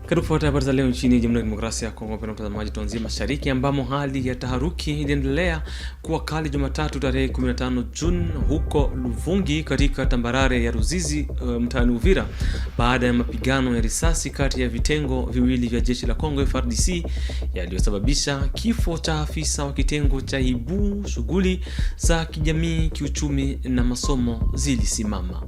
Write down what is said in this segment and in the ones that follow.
Karibu kufuata habari za leo nchini Jamhuri ya Demokrasia ya Kongo. Mpendwa mtazamaji, tuanzie mashariki ambamo hali ya taharuki iliendelea kuwa kali Jumatatu tarehe 15 Juni huko Luvungi katika tambarare ya Ruzizi mtaani Uvira baada ya mapigano ya risasi kati ya vitengo viwili vya jeshi la Kongo FARDC yaliyosababisha kifo cha afisa wa kitengo cha Ibu. Shughuli za kijamii, kiuchumi na masomo zilisimama.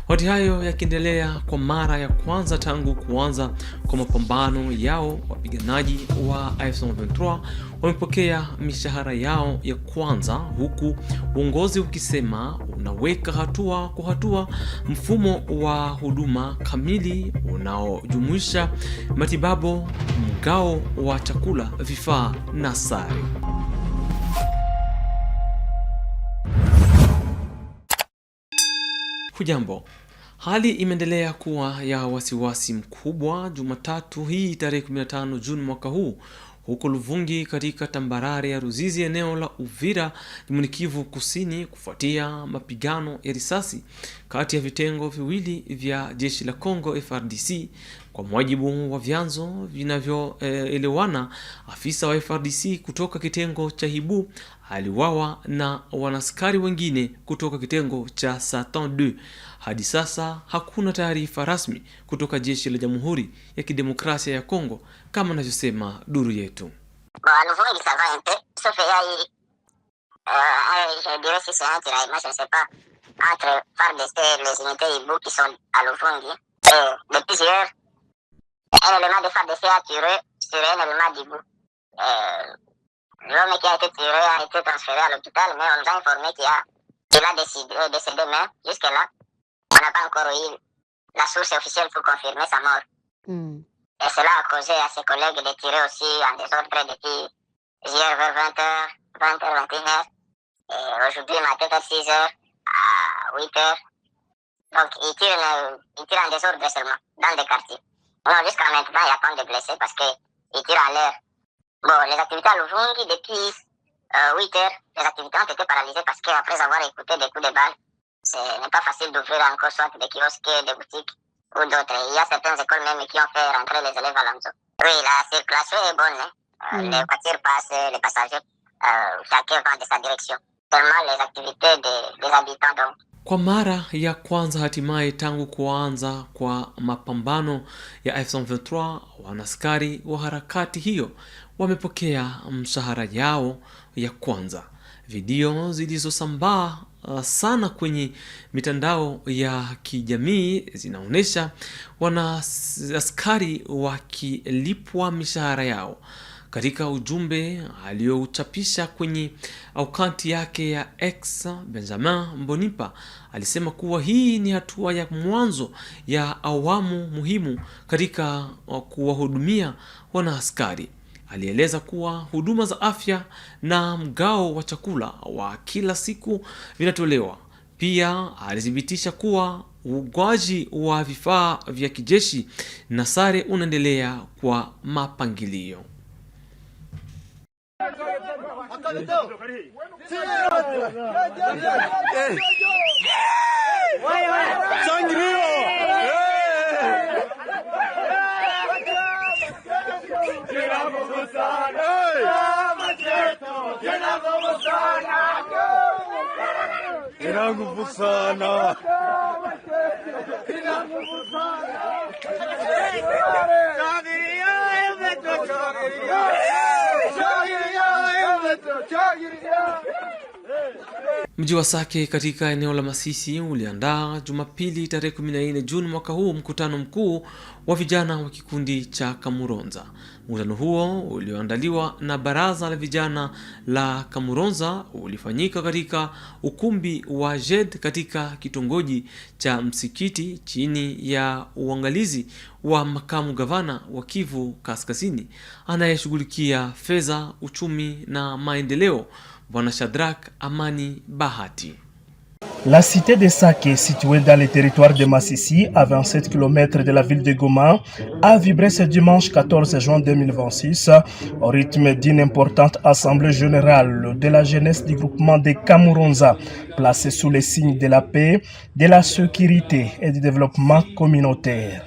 Wakati hayo yakiendelea kwa mara ya kwanza tangu kuanza kwa mapambano yao, wapiganaji wa M23 wamepokea mishahara yao ya kwanza, huku uongozi ukisema unaweka hatua kwa hatua mfumo wa huduma kamili unaojumuisha matibabu, mgao wa chakula, vifaa na sare. Hujambo. Hali imeendelea kuwa ya wasiwasi mkubwa Jumatatu hii tarehe 15 Juni mwaka huu huko Luvungi katika tambarare ya Ruzizi, eneo la Uvira, Jimboni Kivu Kusini, kufuatia mapigano ya risasi kati ya vitengo viwili vya jeshi la Kongo FARDC. Kwa mujibu wa vyanzo vinavyoelewana, afisa wa FARDC kutoka kitengo cha Ibu aliuawa na wanaskari wengine kutoka kitengo cha Satan 2. Hadi sasa hakuna taarifa rasmi kutoka jeshi la Jamhuri ya Kidemokrasia ya Kongo kama anavyosema duru yetu. L'homme qui a été tiré a été transféré à l'hôpital, mais on nous a informé qu'il a décédé, mais jusque-là, on n'a pas encore eu la source officielle pour confirmer sa mort. Et cela a causé à ses collègues de tirer aussi en désordre depuis hier vers 20h, 21h. Et aujourd'hui matin vers 6h à 8h. Donc ils tirent en désordre seulement dans des quartiers. Non, jusqu'à maintenant, il n'y a pas de blessés parce qu'ils tirent en l'air. Bon, les activités à Luvungi, depuis 8 heures, les activités ont été paralysées parce qu'après avoir écouté des coups de balle, ce n'est pas facile d'ouvrir encore soit des kiosques, des boutiques ou d'autres. Il y a certaines écoles même qui ont fait rentrer les élèves à l'Amzo. Oui, la circulation est bonne. Les voitures passent, les passagers, chacun va de sa direction. Seulement les activités des habitants donc. Kwa mara ya kwanza hatimaye tangu kuanza kwa mapambano ya M23, wanaskari wa harakati hiyo wamepokea mshahara yao ya kwanza. Video zilizosambaa sana kwenye mitandao ya kijamii zinaonyesha wanaskari wakilipwa mishahara yao. Katika ujumbe aliyouchapisha kwenye akaunti yake ya X, Benjamin Mbonipa alisema kuwa hii ni hatua ya mwanzo ya awamu muhimu katika kuwahudumia wanaaskari. Alieleza kuwa huduma za afya na mgao wa chakula wa kila siku vinatolewa. Pia alithibitisha kuwa ugawaji wa vifaa vya kijeshi na sare unaendelea kwa mapangilio. Mji wa Sake katika eneo la Masisi uliandaa Jumapili tarehe 14 Juni mwaka huu mkutano mkuu wa vijana wa kikundi cha Kamuronza. Mkutano huo ulioandaliwa na baraza la vijana la Kamuronza ulifanyika katika ukumbi wa JED katika kitongoji cha Msikiti chini ya uangalizi wa makamu gavana wa Kivu Kaskazini anayeshughulikia fedha, uchumi na maendeleo, Bwana Shadrack Amani Bahati. La cité de Sake, située dans le territoire de Massissi, à 27 km de la ville de Goma, a vibré ce dimanche 14 juin 2026 au rythme d'une importante assemblée générale de la jeunesse du groupement des Kamuronza, placée sous les signes de la paix, de la sécurité et du développement communautaire.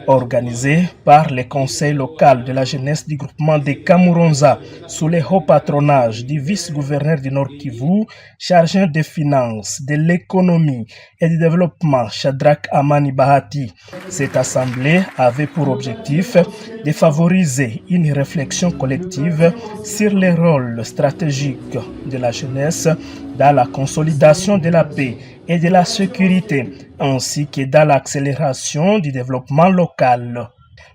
Organisé par le conseil local de la jeunesse du groupement de Kamuronza sous le haut patronage du vice-gouverneur du Nord Kivu, chargé des finances, de l'économie et du développement, Shadrach Amani Bahati. Cette assemblée avait pour objectif de favoriser une réflexion collective sur les rôles stratégiques de la jeunesse dans la consolidation de la paix et de la sécurité, ainsi que dans l'accélération du développement local.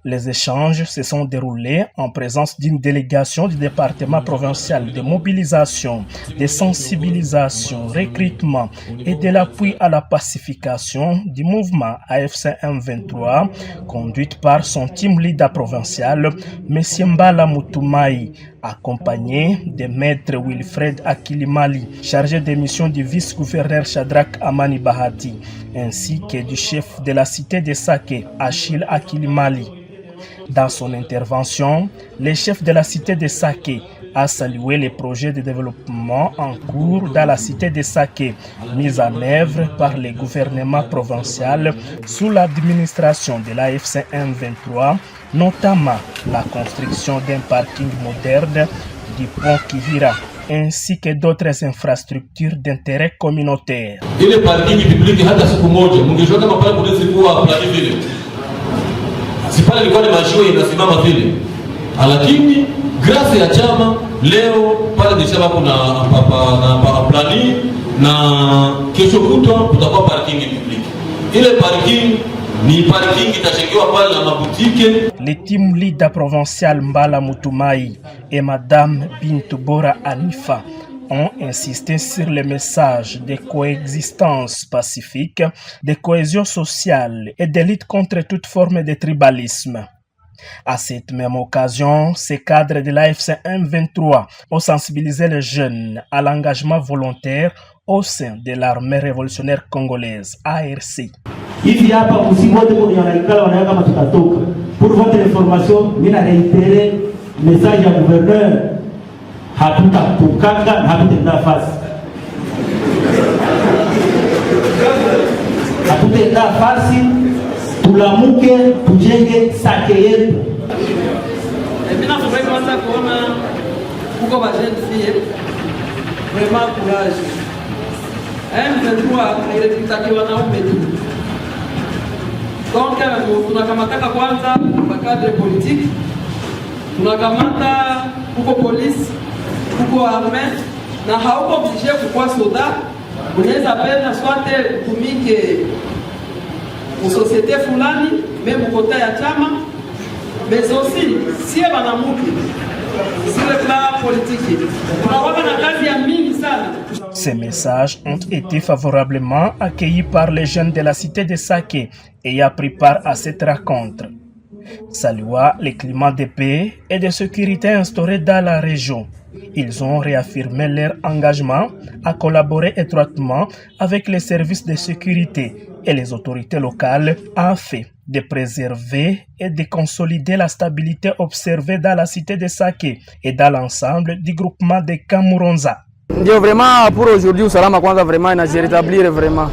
Les échanges se sont déroulés en présence d'une délégation du département provincial de mobilisation, de sensibilisation, recrutement et de l'appui à la pacification du mouvement AFC M23, conduite par son team leader provincial, M. Mbala Mutumai, accompagné de maître Wilfred Akilimali, chargé des missions du vice-gouverneur Shadrach Amani Bahati, ainsi que du chef de la cité de Sake, Achille Akilimali. Dans son intervention, le chef de la cité de Sake a salué les projets de développement en cours dans la cité de Sake, mis en œuvre par le gouvernement provincial sous l'administration de l'AFC M23, notamment la construction d'un parking moderne du pont Kihira, ainsi que d'autres infrastructures d'intérêt communautaire. Ile parking public hata siku moja mungejua kama pale kunaweza kuwa plani vile. Sipale ilikuwa ni mashua inasimama vile. Lakini grâce ya chama leo pale nisema kuna plani na kesho kutwa kutakuwa parking public. Ile parking ni parking itajengewa pale na mabutike. Le team leader provincial Mbala Mutumai et Madame Bintou Bora Anifa ont insisté sur le message de coexistence pacifique, de cohésion sociale et de lutte contre toute forme de tribalisme. À cette même occasion, ces cadres de l'AFC M23 ont sensibilisé les jeunes à l'engagement volontaire au sein de l'armée révolutionnaire congolaise, ARC. Hivi hapa msimu wote wanaikala wanaweka kama tutatoka. Pour votre information, mina réitérer message ya gouverneur, hatutakukanga na hatutenda fasi. Hatutenda fasi, tulamuke, tujenge Sake yetu. Mina furahi kwanza kuona kuko ba jeune fille vraiment courage. M23 ilitakiwa wanaume tu. Donc tunakamata kwanza makadre politique, tunakamata kuko polisi, kuko armée na hauko obligé kukua soda, unaweza penda swate utumike mu société fulani, même kota ya chama, mais aussi si banamuki sur le plan politique. Tunakuwa na kazi ya mingi sana. Ces messages ont été favorablement accueillis par les jeunes de la cité de Sake ayant pris part à cette rencontre. Saluant le climat de paix et de sécurité instauré dans la région, ils ont réaffirmé leur engagement à collaborer étroitement avec les services de sécurité et les autorités locales afin de préserver et de consolider la stabilité observée dans la cité de Sake et dans l'ensemble du groupement de Kamuronza. Ndio vraiment pour aujourd'hui usalama kwanza vraiment inajiretablir vraiment.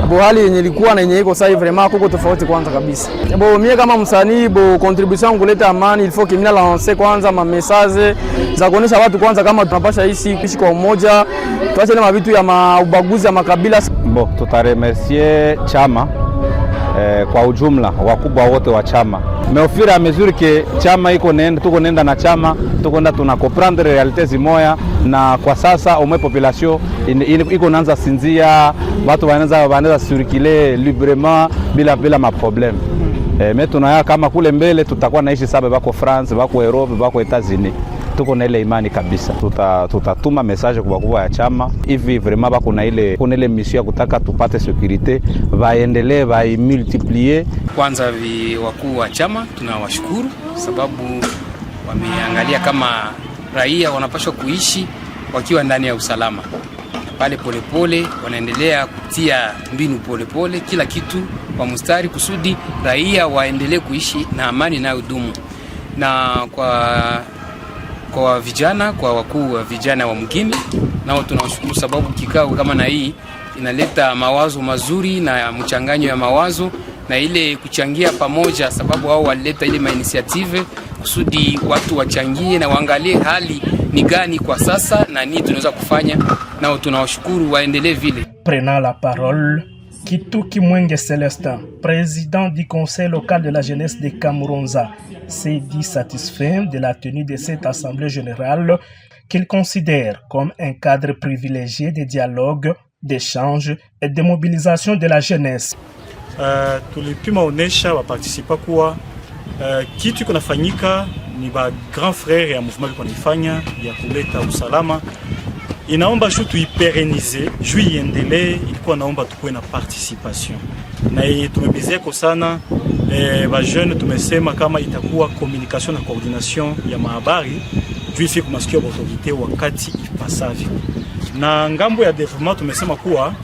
Bo hali yenye ilikuwa na yenye iko sasa vraiment kuko tofauti kwanza kabisa. Bo mie kama msanii bo contribution kuleta amani il faut que mina lancer kwanza ma message za kuonesha watu kwanza kama tunapasha ishi kwa umoja. Tuache na mavitu ya ubaguzi ya makabila. Bo tutaremercier chama kwa ujumla wakubwa wote wa chama. Meofira mesure ke chama iko nenda tuko nenda na chama tuko nenda tuna comprendre realite zimoya na kwa sasa omwe population iko naanza sinzia watu wanaanza circuler librement bila ma problème. Mais tunaya kama kule mbele tutakuwa naishi sababu bako France bako Europe bako Etats-Unis tuko na ile imani kabisa tutatuma message kwa wakubwa ya chama hivi vraiment bako na ile mission ya kutaka tupate sécurité vaendelee vaimultiplier. Kwanza wakuu wa chama tunawashukuru sababu wameangalia kama raia wanapaswa kuishi wakiwa ndani ya usalama. Pale polepole wanaendelea kutia mbinu polepole kila kitu kwa mstari kusudi raia waendelee kuishi na amani na udumu. Na kwa vijana, kwa wakuu wa vijana wa mgini, nao tunawashukuru sababu kikao kama na hii inaleta mawazo mazuri na mchanganyo ya mawazo na ile kuchangia pamoja, sababu wao walileta ile initiative kusudi watu wachangie na waangalie hali ni gani kwa sasa na nini tunaweza kufanya, nao tunawashukuru waendelee vile. Prenant la parole, Kituki Mwenge Celestin, président du conseil local de la jeunesse de Kamuronza, s'est dit satisfait de la tenue de cette assemblée générale qu'il considère comme un cadre privilégié de dialogue, d'échange et de mobilisation de la jeunesse. Tulipima onesha waparticipa kuwa kitu kunafanyika ni ba grand frère ya mouvement konifanya ya kuleta usalama. Inaomba shu tuiperenize, juu iendelee, ilikuwa naomba tukuwe na participation. Na tumebizeko sana ba jeune, tumesema kama itakuwa communication na coordination ya mahabari juu ifike kumasikio autorité wakati ipasavyo. Na ngambo ya développement tumesema kuwa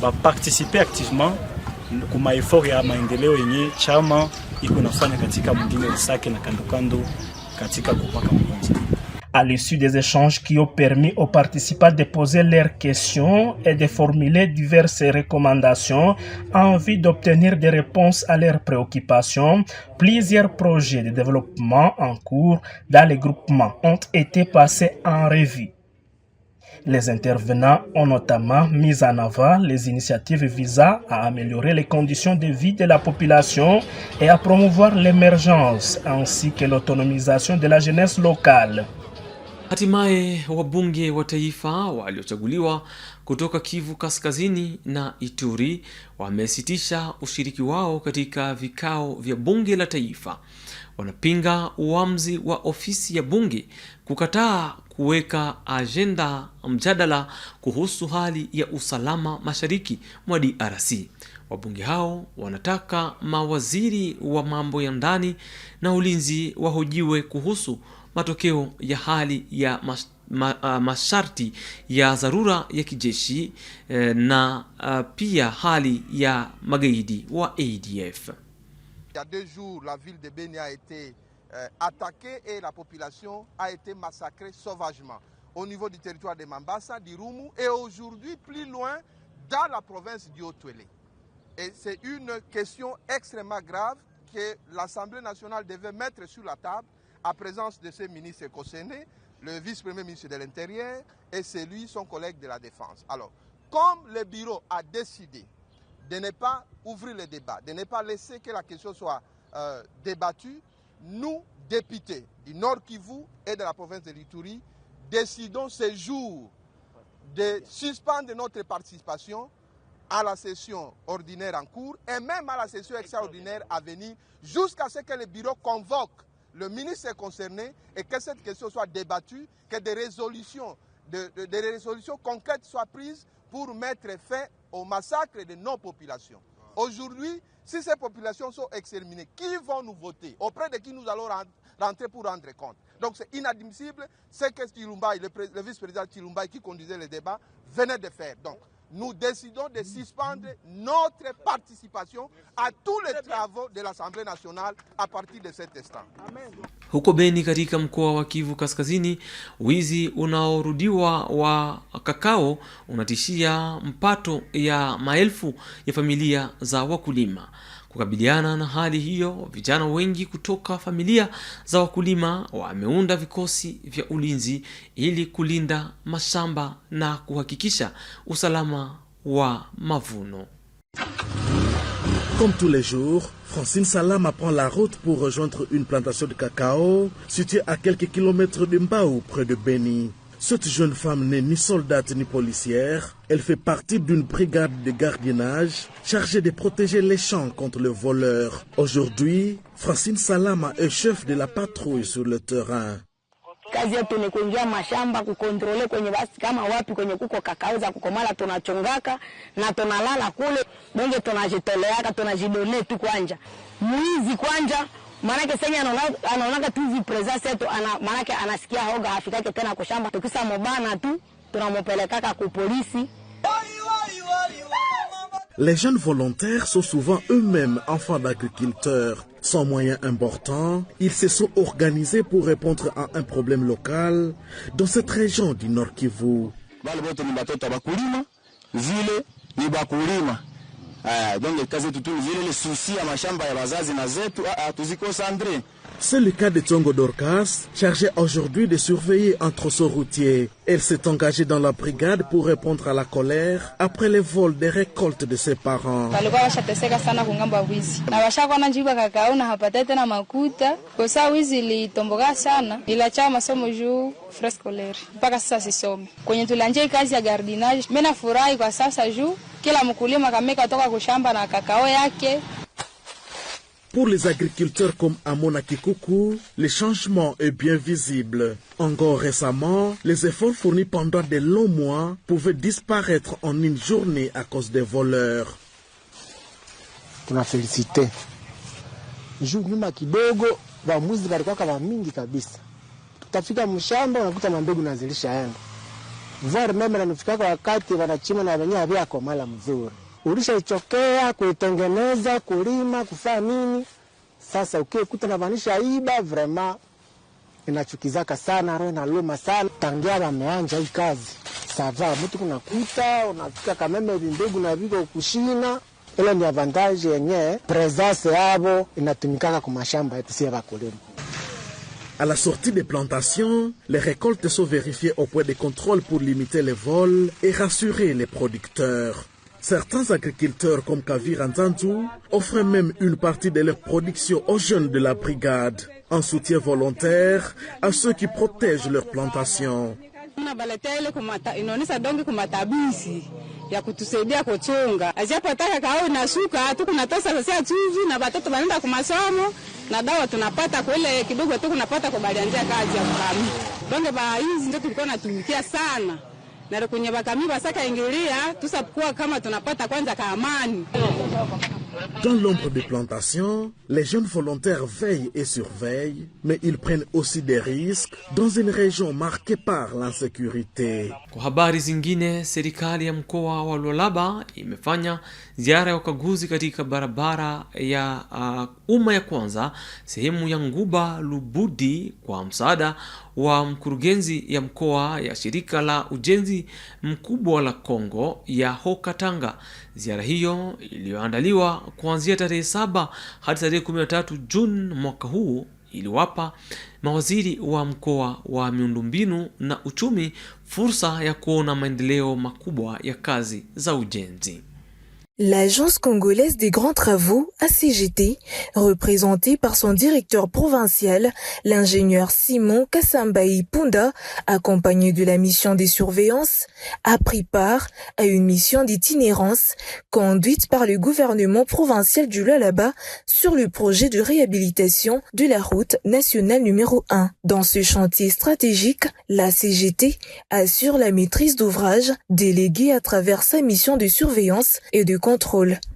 ba participer activement kuma effort ya maendeleo yenye chama iko nafanya katika mwingine Sake na kandokando katika kupaka mkonza. À l'issue des échanges qui ont permis aux participants de poser leurs questions et de formuler diverses recommandations en vue d'obtenir des réponses à leurs préoccupations, plusieurs projets de développement en cours dans les groupements ont été passés en revue. Les intervenants ont notamment mis en avant les initiatives visant à améliorer les conditions de vie de la population et à promouvoir l'émergence ainsi que l'autonomisation de la jeunesse locale. Hatimaye wabunge wa taifa waliochaguliwa kutoka Kivu Kaskazini na Ituri wamesitisha ushiriki wao katika vikao vya bunge la taifa. Wanapinga uamuzi wa ofisi ya bunge kukataa kuweka agenda mjadala kuhusu hali ya usalama mashariki mwa DRC. Wabunge hao wanataka mawaziri wa mambo ya ndani na ulinzi wahojiwe kuhusu matokeo ya hali ya masharti ya dharura ya kijeshi na pia hali ya magaidi wa ADF. Il y a 2 jours, la ville de Beni a été attaquée et la population a été massacrée sauvagement au niveau du territoire de Mambasa, d'Irumu et aujourd'hui plus loin dans la province du Haut-Touélé. Et c'est une question extrêmement grave que l'Assemblée nationale devait mettre sur la table à présence de ce ministre Kosene, le vice-premier ministre de l'Intérieur et celui, son collègue de la Défense. Alors, comme le bureau a décidé de ne pas ouvrir le débat, de ne pas laisser que la question soit débattue, nous, députés du Nord Kivu et de la province de l'Ituri, décidons ce jour de suspendre notre participation à la session ordinaire en cours et même à la session extraordinaire à venir jusqu'à ce que le bureau convoque le ministre concerné et que cette question soit débattue, que des résolutions concrètes soient prises pour mettre fin au massacre de nos populations. Aujourd'hui, si ces populations sont exterminées, qui vont nous voter? Auprès de qui nous allons rentrer pour rendre compte? Donc c'est inadmissible ce que Chilumba, le vice-président Chilumba qui conduisait le débat, venait de faire. Donc nous décidons de suspendre notre participation à tous les travaux de l'Assemblée nationale à partir de cet instant. Amen. Huko Beni katika mkoa wa Kivu Kaskazini, wizi unaorudiwa wa kakao unatishia mpato ya maelfu ya familia za wakulima. Kukabiliana na hali hiyo, vijana wengi kutoka familia za wakulima wameunda vikosi vya ulinzi ili kulinda mashamba na kuhakikisha usalama wa mavuno. Comme tous les jours, Francine Salama prend la route pour rejoindre une plantation de cacao située à quelques kilomètres de Mbao, près de Beni. Cette jeune femme n'est ni soldate ni policière. Elle fait partie d'une brigade de gardiennage chargée de protéger les champs contre les voleurs. Aujourd'hui, Francine Salama est chef de la patrouille sur le terrain. Kazi yetu ni kuingia mashamba kukontrole kwenye basi kama wapi kwenye kuko kakao za kukomala tunachongaka na tunalala kule bonge tunajitoleaka tunajidone tu kwanja. Mwizi kwanja manake senya anaonaka tu vipreza setu manake anasikia hoga hafikake tena kwa shamba tukisa mobana tu tunamopelekaka ku polisi. Les jeunes volontaires sont souvent eux-mêmes enfants d'agriculteurs. Sans moyens importants, ils se sont organisés pour répondre à un problème local dans cette région du Nord Kivu. Donc kazi yetu tu ni vile souci ya mashamba ya wazazi na zetu tuzikonsantre. C'est le cas de Tongo Dorcas, chargée aujourd'hui de surveiller un tronçon routier. Elle s'est engagée dans la brigade pour répondre à la colère après le vol des récoltes de ses parents. Walikuwa washateseka sana kungambo ya wizi. Na washakuwa wanajiba kakao na hapata tena makuta. Kwa sababu wizi litomboka sana. Niliacha masomo juu frescolaire. Mpaka sasa sisome. Kwenye tulanje kazi ya gardinage, mimi nafurahi kwa sasa juu kila mkulima kameka toka kushamba na kakao yake. Pour les agriculteurs comme Amona Kikuku, le changement est bien visible. Encore récemment, les efforts fournis pendant de longs mois pouvaient disparaître en une journée à cause des voleurs. Tuna félicité. Juu nyuma kidogo, wamwizi walikuwa kama mingi kabisa. Tutafika mshamba unakuta mambegu nazilishaenda. Mvua meme nanifika kwa wakati wanachima na wenyewe havia komala mzuri. Ulishaichokea kuitengeneza, kulima, kufanya nini? Sasa ukikuta na vanisha iba vraiment inachukizaka sana, roho inaluma sana. Tangia wameanja hii kazi. Sava mtu kunakuta unafika kameme mbegu na viko kushina. Ile ni avantage yenye presence yabo inatumikaka kwa mashamba yetu sisi wakulima. À la sortie des plantations, les récoltes sont vérifiées au point de contrôle pour limiter les vols et rassurer les producteurs. Certains agriculteurs comme Kavir Nzanzu offrent même une partie de leur production aux jeunes de la brigade, en soutien volontaire à ceux qui protègent leurs plantations. Inaonyesha donge kumatabisi ya kutusaidia kuchunga. Asiyapotaka kao inashuka tu kunatosa sasa chuvi na watoto wanaenda kwa masomo na dawa tunapata kule kidogo tu kunapata kwa balianzia kazi ya kukami. Donge ba hizi ndio tulikuwa natumikia sana. Na kwenye bakami basaka ingilia tusapokuwa kama tunapata kwanza ka amani. Dans l'ombre des plantations, les jeunes volontaires veillent et surveillent, mais ils prennent aussi des risques dans une région marquée par l'insécurité. Kwa habari zingine, serikali ya mkoa wa Lualaba imefanya ziara ya ukaguzi katika barabara ya umma ya kwanza sehemu ya Nguba Lubudi kwa msaada wa mkurugenzi ya mkoa ya shirika la ujenzi mkubwa la Kongo ya Haut-Katanga. Ziara hiyo iliyoandaliwa kuanzia tarehe 7 hadi tarehe 13 Juni mwaka huu iliwapa mawaziri wa mkoa wa miundombinu na uchumi fursa ya kuona maendeleo makubwa ya kazi za ujenzi. L'Agence congolaise des grands travaux, ACGT, représentée par son directeur provincial, l'ingénieur Simon Kassambaï Punda, accompagné de la mission des surveillances, a pris part à une mission d'itinérance conduite par le gouvernement provincial du Lualaba sur le projet de réhabilitation de la route nationale numéro 1. Dans ce chantier stratégique, l'ACGT assure la maîtrise d'ouvrage déléguée à travers sa mission de surveillance et de contrôle.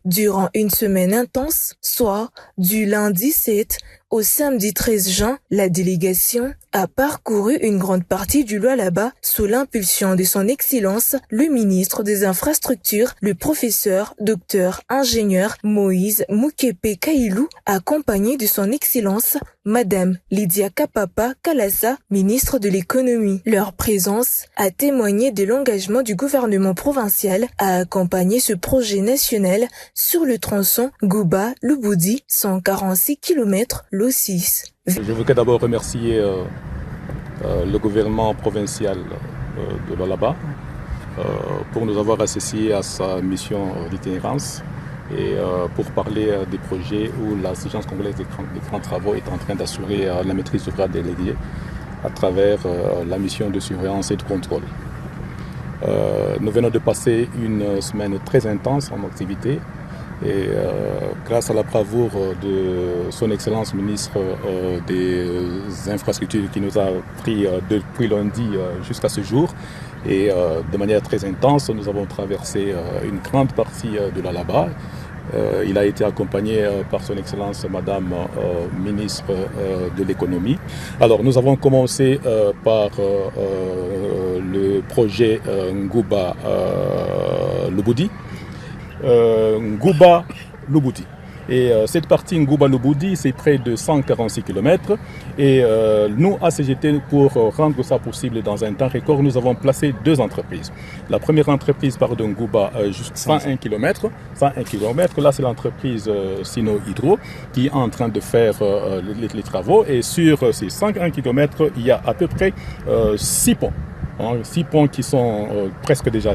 Durant une semaine intense, soit du lundi 7 au samedi 13 juin, la délégation a parcouru une grande partie du Lualaba sous l'impulsion de son Excellence, le ministre des Infrastructures, le professeur, docteur, ingénieur Moïse Mukepe Kailou, accompagné de son Excellence, Madame Lydia Kapapa Kalassa, ministre de l'économie. Leur présence a témoigné de l'engagement du gouvernement provincial à accompagner ce projet national sur le tronçon Nguba-Lubudi, 146 km l'O6. Je voudrais d'abord remercier le gouvernement provincial de Lualaba pour nous avoir associés à sa mission d'itinérance et pour parler des projets où l'Agence congolaise des grands travaux est en train d'assurer la maîtrise d'ouvrage déléguée à travers la mission de surveillance et de contrôle. Nous venons de passer une semaine très intense en activité et grâce à la bravoure de son Excellence ministre des Infrastructures qui nous a pris depuis lundi jusqu'à ce jour et de manière très intense, nous avons traversé une grande partie de Lualaba. Il a été accompagné par son Excellence Madame ministre de l'économie. Alors nous avons commencé par le projet Nguba Lubudi. Nguba Lubudi. Et cette partie Ngouba-Lubudi, c'est près de 146 km. Et nous, à CGT, pour rendre ça possible dans un temps record, nous avons placé 2 entreprises. La première entreprise part de Ngouba, juste 101 km. 101 km, là, c'est l'entreprise Sino Hydro qui est en train de faire les travaux. Et sur ces 101 km, il y a à peu près 6 ponts. 6 ponts qui sont presque déjà,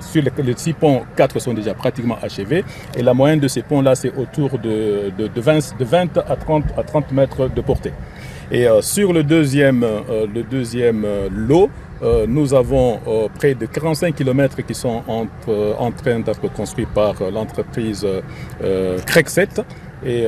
sur les 6 ponts, 4 sont déjà pratiquement achevés. Et la moyenne de ces ponts-là, c'est autour de 20 à 30 mètres de portée. Et sur le deuxième lot, nous avons près de 45 km qui sont en train d'être construits par l'entreprise Crecset. Et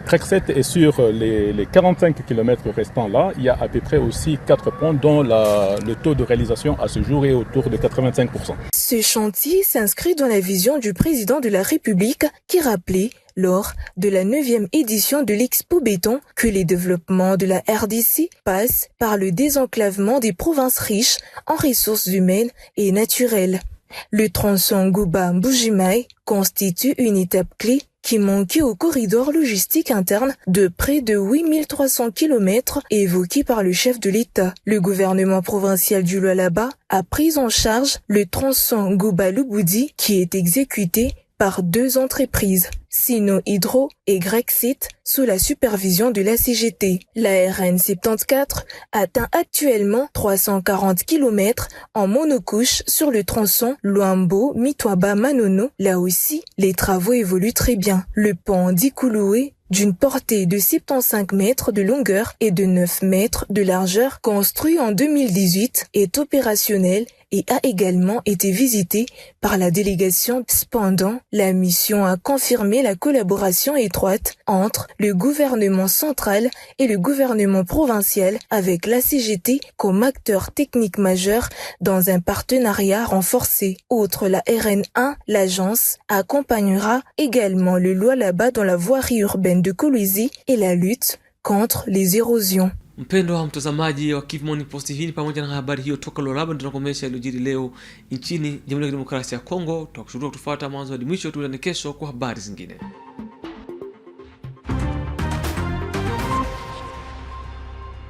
Crecset est sur les 45 km restants là, il y a à peu près aussi 4 ponts dont le taux de réalisation à ce jour est autour de 85%. Ce chantier s'inscrit dans la vision du président de la République qui rappelait lors de la 9e édition de l'Expo Béton que les développements de la RDC passent par le désenclavement des provinces riches en ressources humaines et naturelles. Le tronçon Ngouba-Mbujimaï constitue une étape clé qui manquait au corridor logistique interne de près de 8300 km évoqué par le chef de l'État. Le gouvernement provincial du Lualaba a pris en charge le tronçon Ngouba-Lubudi qui est exécuté par 2 entreprises, Sino Hydro et Grexit, sous la supervision de la CGT. La RN 74 atteint actuellement 340 km en monocouche sur le tronçon Luambo-Mitwaba-Manono. Là aussi, les travaux évoluent très bien. Le pont d'Ikouloué, d'une portée de 75 mètres de longueur et de 9 mètres de largeur, construit en 2018, est opérationnel et a également été visité par la délégation. Cependant, la mission a confirmé la collaboration étroite entre le gouvernement central et le gouvernement provincial avec la CGT comme acteur technique majeur dans un partenariat renforcé. Outre la RN1, l'agence accompagnera également le Lualaba dans la voirie urbaine de Kolwezi et la lutte contre les érosions. Mpendo wa mtazamaji wa Kivu Morning Post, hii pamoja na habari hiyo toka Lualaba tunakomesha iliyojiri leo nchini Jamhuri ya Kidemokrasia ya Kongo. Tutakushukuru kutufuata mwanzo hadi mwisho, tuone kesho kwa habari zingine.